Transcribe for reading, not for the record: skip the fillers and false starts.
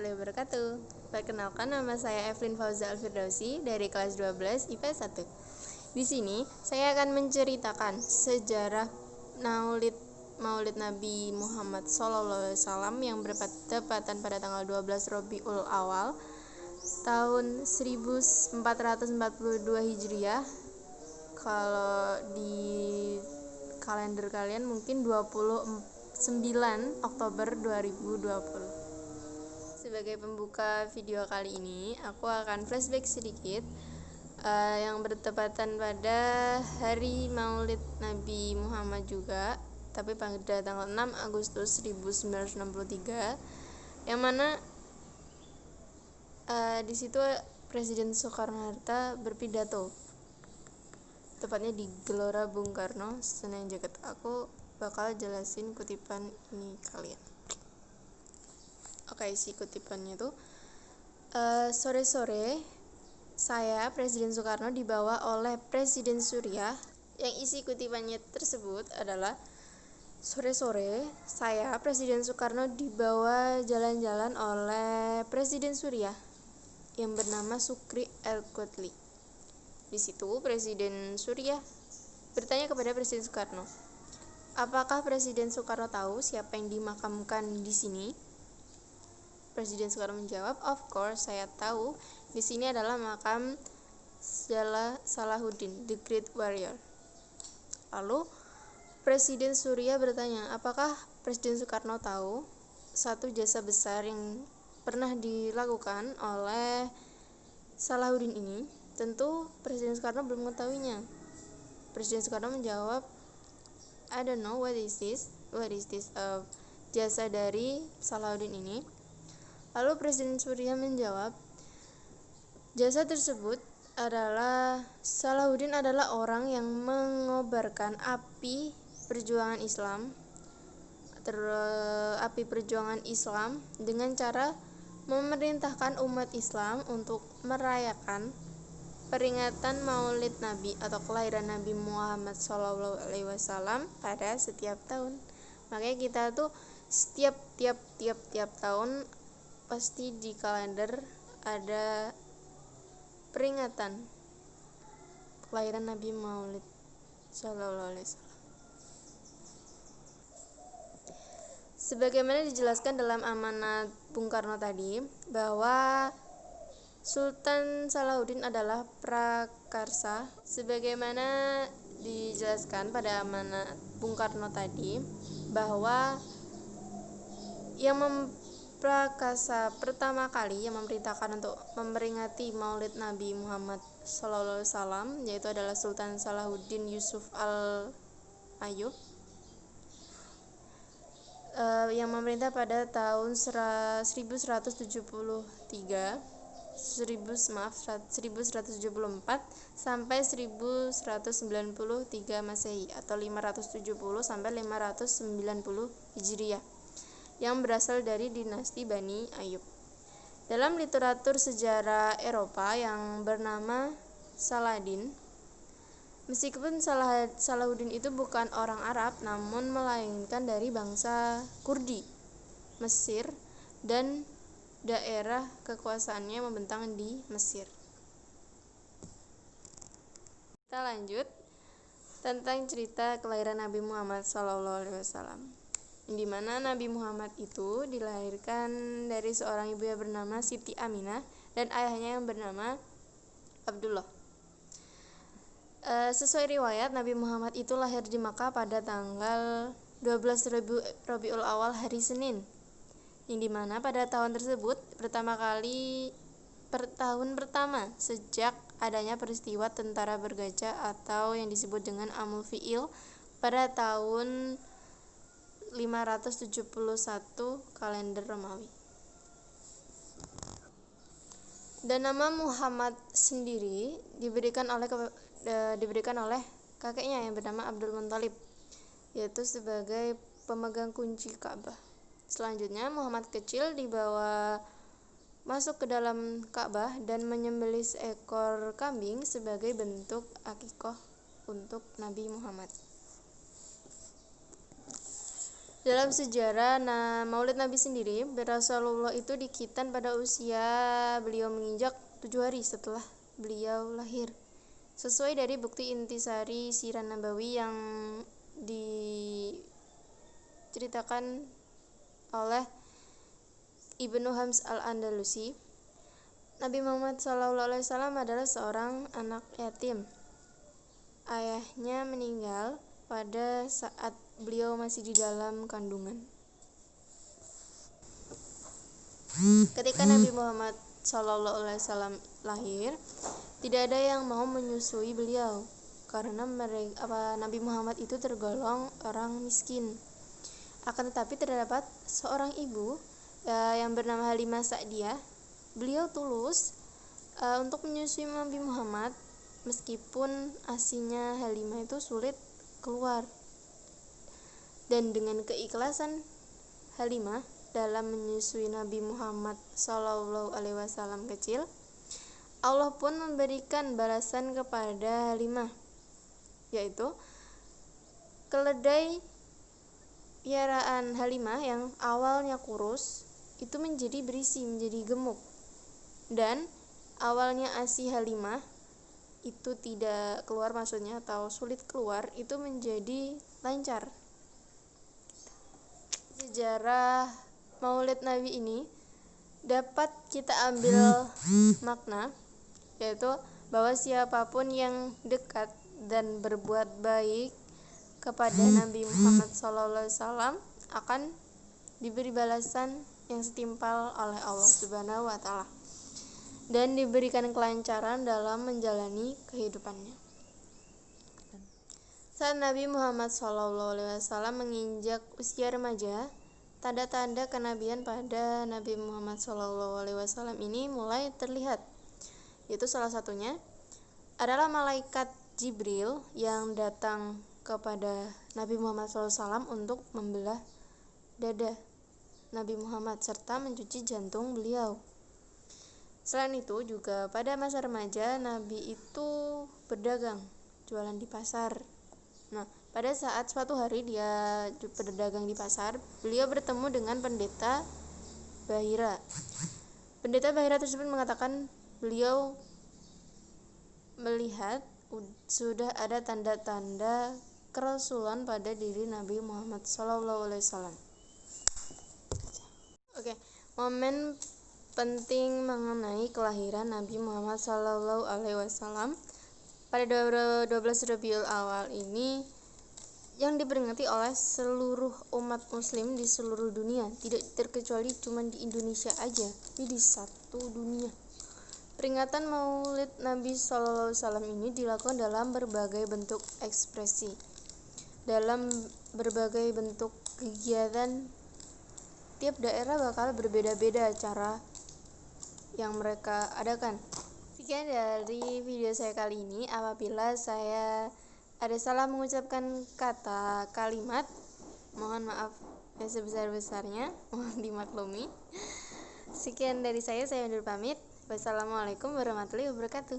warahmatullahi wabarakatuh. Perkenalkan, nama saya Evelyn Fauza Alfirdausi dari kelas 12 IPA 1. Di sini saya akan menceritakan sejarah Maulid Nabi Muhammad SAW yang bertepatan pada tanggal 12 Rabiul Awal tahun 1442 Hijriah. Kalau di kalender kalian mungkin 29 Oktober 2020. Sebagai pembuka video kali ini, aku akan flashback sedikit yang bertepatan pada hari Maulid Nabi Muhammad juga, tapi pada tanggal 6 Agustus 1963, yang mana di situ Presiden Soekarno-Hatta berpidato, tepatnya di Gelora Bung Karno, Senayan Jakarta. Aku bakal jelasin kutipan ini kalian. Oke, isi kutipannya tuh sore-sore saya Presiden Soekarno dibawa oleh Presiden Suriah. Yang isi kutipannya tersebut adalah sore-sore saya Presiden Soekarno dibawa jalan-jalan oleh Presiden Suriah yang bernama Sukri El-Kotli. Di situ Presiden Suriah bertanya kepada Presiden Soekarno, apakah Presiden Soekarno tahu siapa yang dimakamkan di sini? Presiden Soekarno menjawab, of course, saya tahu. Di sini adalah makam Salahuddin, the Great Warrior. Lalu Presiden Suriah bertanya, apakah Presiden Soekarno tahu satu jasa besar yang pernah dilakukan oleh Salahuddin ini? Tentu Presiden Soekarno belum mengetahuinya. Presiden Soekarno menjawab, I don't know what is this jasa dari Salahuddin ini. Lalu Presiden Suriah menjawab, jasa tersebut adalah Salahuddin adalah orang yang mengobarkan api perjuangan Islam dengan cara memerintahkan umat Islam untuk merayakan peringatan Maulid Nabi atau kelahiran Nabi Muhammad SAW pada setiap tahun. Makanya kita tuh setiap tahun pasti di kalender ada peringatan kelahiran Nabi Maulid Sallallahu Alaihi Wasallam. Sebagaimana dijelaskan dalam amanat Bung Karno tadi, bahwa Sultan Salahuddin adalah prakarsa. Sebagaimana dijelaskan pada amanat Bung Karno tadi, bahwa yang prakasa pertama kali yang memerintahkan untuk memperingati Maulid Nabi Muhammad SAW yaitu adalah Sultan Salahuddin Yusuf Al-Ayyub yang memerintah pada tahun 1174 sampai 1193 Masehi atau 570 sampai 590 Hijriah, yang berasal dari dinasti Bani Ayyub. Dalam literatur sejarah Eropa yang bernama Saladin, meskipun Salahuddin itu bukan orang Arab, namun melainkan dari bangsa Kurdi, Mesir, dan daerah kekuasaannya membentang di Mesir. Kita lanjut tentang cerita kelahiran Nabi Muhammad SAW. Di mana Nabi Muhammad itu dilahirkan dari seorang ibu yang bernama Siti Aminah dan ayahnya yang bernama Abdullah. Sesuai riwayat, Nabi Muhammad itu lahir di Makkah pada tanggal 12 Rabiul Awal, hari Senin, yang dimana pada tahun tersebut tahun pertama sejak adanya peristiwa tentara bergajah atau yang disebut dengan Amul Fiil pada tahun 571 kalender Romawi. Dan nama Muhammad sendiri diberikan oleh kakeknya yang bernama Abdul Muthalib, yaitu sebagai pemegang kunci Ka'bah. Selanjutnya Muhammad kecil dibawa masuk ke dalam Ka'bah dan menyembelih seekor kambing sebagai bentuk akikah untuk Nabi Muhammad. Dalam sejarah Maulid Nabi sendiri, Rasulullah itu dikitan pada usia beliau menginjak 7 hari setelah beliau lahir, sesuai dari bukti intisari Sirah Nabawi yang diceritakan oleh Ibnu Hams al-Andalusi. Nabi Muhammad SAW adalah seorang anak yatim. Ayahnya meninggal pada saat beliau masih di dalam kandungan. Ketika Nabi Muhammad SAW lahir, tidak ada yang mau menyusui beliau karena Nabi Muhammad itu tergolong orang miskin. Akan tetapi terdapat seorang ibu yang bernama Halimah Sa'diyah. Beliau tulus untuk menyusui Nabi Muhammad meskipun asinya Halimah itu sulit keluar. Dan dengan keikhlasan Halimah dalam menyusui Nabi Muhammad SAW kecil, Allah pun memberikan balasan kepada Halimah, yaitu keledai piaraan Halimah yang awalnya kurus itu menjadi berisi, menjadi gemuk, dan awalnya ASI Halimah itu tidak keluar, maksudnya atau sulit keluar, itu menjadi lancar. Sejarah Maulid Nabi ini dapat kita ambil makna, yaitu bahwa siapapun yang dekat dan berbuat baik kepada Nabi Muhammad SAW akan diberi balasan yang setimpal oleh Allah Subhanahu wa Ta'ala dan diberikan kelancaran dalam menjalani kehidupannya. Saat Nabi Muhammad SAW menginjak usia remaja, tanda-tanda kenabian pada Nabi Muhammad SAW ini mulai terlihat, yaitu salah satunya adalah malaikat Jibril yang datang kepada Nabi Muhammad SAW untuk membelah dada Nabi Muhammad serta mencuci jantung beliau. Selain itu juga pada masa remaja Nabi itu berdagang, jualan di pasar. Nah, pada saat suatu hari dia berdagang di pasar, beliau bertemu dengan pendeta Bahira. Pendeta Bahira tersebut mengatakan beliau melihat sudah ada tanda-tanda kerasulan pada diri Nabi Muhammad SAW. Momen penting mengenai kelahiran Nabi Muhammad SAW pada 12 Rabiul Awal ini yang diperingati oleh seluruh umat muslim di seluruh dunia, tidak terkecuali cuma di Indonesia aja, tapi di satu dunia. Peringatan Maulid Nabi SAW ini dilakukan dalam berbagai bentuk ekspresi, dalam berbagai bentuk kegiatan. Tiap daerah bakal berbeda-beda cara yang mereka adakan. Sekian dari video saya kali ini. Apabila saya ada salah mengucapkan kata kalimat, mohon maaf yang sebesar-besarnya, mohon dimaklumi. Sekian dari saya undur pamit. Wassalamualaikum warahmatullahi wabarakatuh.